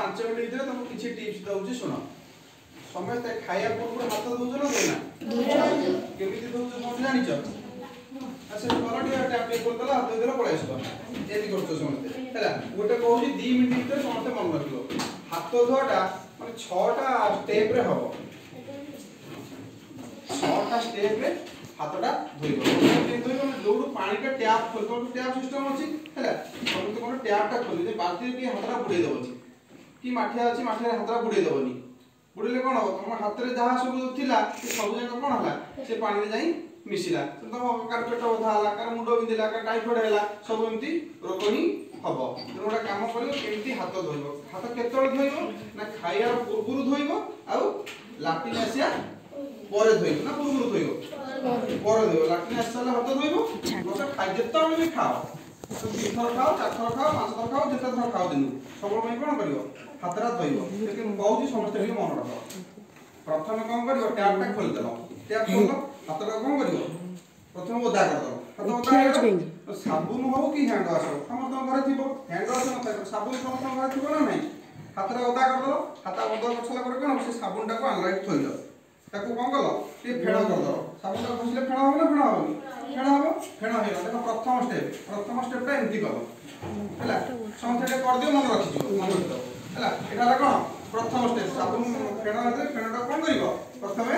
5 minute ଭିତରେ ତମକୁ କିଛି टिप्स ଦଉଛି ଶୁଣ ସମସ୍ତେ ଖାଇବା ପୂର୍ବରୁ ହାତ ଦଉଛ ନା ଦେନା କେମିତି ଦଉଛ ତମେ ଜାଣିଛ ଆଚ୍ଛା ଭଲ ଟିକେ ଟ୍ୟାପ ଟେ କରିଦେଲା ହାତ ଦେଇଦେଲା ପଳେଇ ଆସିବ ଏମିତି କରୁଛ ସମସ୍ତେ ହେଲା ଗୋଟେ କହୁଛି 2 ମିନିଟ୍ ଭିତରେ ସମସ୍ତେ ମନେ ରଖିବ ହାତ ଧୁଆଟା ମାନେ 6ଟା ସ୍ଟେପ ରେ ହବ 6ଟା ସ୍ଟେପ ରେ हाथटा धोइबो केमति धोइबो जोडू पानी का टैप खोल तो टैप सिस्टम अछि हैला समस्त कोन टैप टा खोली जे बाल्टी के हाथरा बुडे देबो कि माठिया अछि माठिया हाथरा बुडे देबोनी बुडले कोन हो तुम हाथ रे जहा सब थिला से सब जगह कोन हला से पानी रे जाई मिसिला तो तुम कार पेट बधा हला कार मुंडो बिंदिला कार टाइफाइड हैला सब एमति रोग ही हबो तोरा काम करियो केमति हाथ धोइबो हाथ केतळ धोइबो ना खाइया पूर्वरु धोइबो आ लाटिन आसिया परे धोइबो ना पूर्वरु धोइबो परे धोइबो लाटिन आसिया हाथ धोइबो बस खाइ जेतळ भी खाओ तो 3 थर खाओ 4 थर खाओ 5 थर खाओ जेते थर खाओ दिनु सबल में कोन करियो हाथरा धोइबो लेकिन बहुत समस्त भी मन रखो प्रथम कोन करियो टैप टा खोल देलो टैप खोल हाथरा कोन करियो प्रथम ओदा कर दो हाथ ओदा तो साबुन हो कि हैंड वाश हो समस्त घरे थिबो हैंड वाश न था साबुन समस्त घरे थिबो ना नहीं हाथरा ओदा कर दो हाथ ओदा करछला करे कोन से साबुन टा को अनलाइट थोइलो ताको कोन कलो टे फेण कर दो साबुन टा घसिले फेण हो ना फेण होबनी फेण हो फेण हेला देखो प्रथम स्टेप टा एंटी कलो हैला समस्त टे कर दियो मन रखि दियो मन रखि हैला एटा ला कोन प्रथम स्टेप साबुन फेण हेले फेण टा कोन करिवो प्रथमे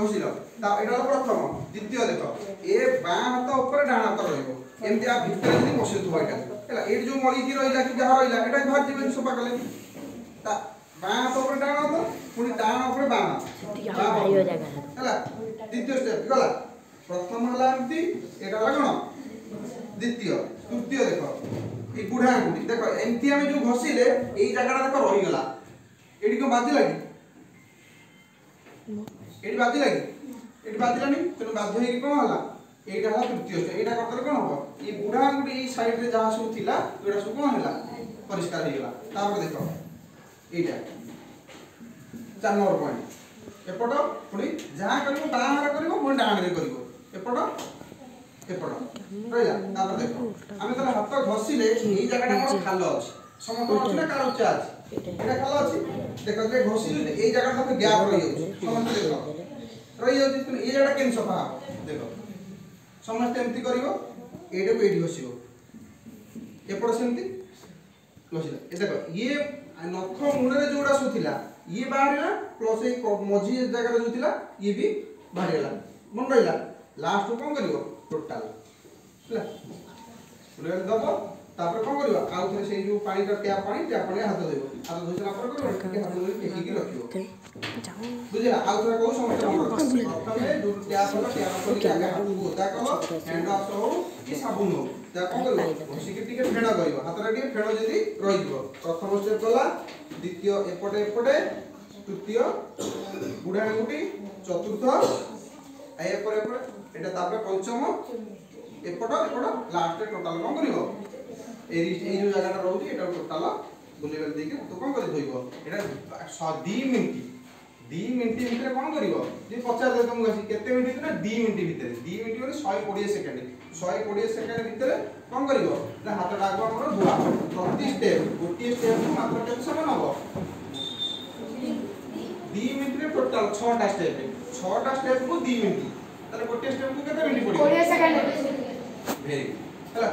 घसिलो ता एटा ला प्रथम द्वितीय देखो ए बा हाथ ऊपर डाण हाथ रहइबो एमति आ भितर जदी बसिथु एटा हैला ए जो मळी की रहिला कि जहा रहिला एटा घर जीवन सोपा कले ता बा हाथ ऊपर डाण हाथ पुनी डाण ऊपर बा हाथ भाइयो जगह हैला द्वितीय स्टेप गला प्रथम हला एमति एटा ला कोन द्वितीय तृतीय देखो ए बुढा गुडी देखो एमति हम जो घसिले एई जगहटा देखो रहि गला एडी को बाजी लागी एडी बाजी लानी तेनु बाध्य हे कोन हला एटा हला तृतीय स्टेप एटा करतले कोन हो ई बुढा गुडी ई साइड रे जहा सब थिला एटा सब कोन हला परिष्कार हे गला तापर देखो एटा 4 नंबर पॉइंट एपट पुनी जहा करबो डाहार करबो पुनी डाहार रे करबो एपट रहिला तापर देखो आमे तले हाथ घसिले एई जगहटा हमर खालो अछि समस्त अछि ना कार उच्चा अछि एटा खालो अछि देखो जे घसिले एई जगहटा तो गैप रहि अछि समस्त देखो रही जाउछि तुम ए जगह केन सफा देखो समस्त एमति करिवो एडे को एडी घसिवो एपड सेमति घसिला ए देखो ये नख मुंडे रे जोडा सुथिला ये बाहरला प्लस ए मझी जगह रे जोथिला ये भी बाहरला मन रहिला लास्ट को कोन करिवो टोटल ହେଲା पुरे दबो तापर कोन करिवो आउ थरे से जो पानी का टैप पानी हाथ धोइबो हाथ धोइला पर करिवो के हाथ धोइ टेकी रखिवो बुझिला आउ थरे को समस्त प्रथमे जो टैप होला टैप को आगे हाथ को ओदा कलो हैंड वॉश हो कि साबुन हो ता कोन करिवो घसिके टिके फेण करिवो हाथरा टिके फेण जदी रहिबो प्रथम स्टेप गला द्वितीय एपटे तृतीय बुढा गुटी चतुर्थ एपरे एटा तापर पंचम एपट लास्ट टोटल कोन करिवो ए जो जगहटा रहउची एटा टोटल बुलेबल देके तो कोन करि धोइबो एटा 2 मिनिट भितर कोन करिवो जे 50 दे तुम गसी केते मिनिट ना 2 मिनिट भितर 2 मिनिट माने 120 सेकंड भितर कोन करिवो ना हाथ डागो हमर धुआ प्रति स्टेप गोटी स्टेप मात्र केते समय नबो 2 मिनिट रे टोटल 6टा स्टेप को 2 मिनिट ताले गोटी स्टेप को केते मिनिट पडिवो 20 सेकंड भेरी हला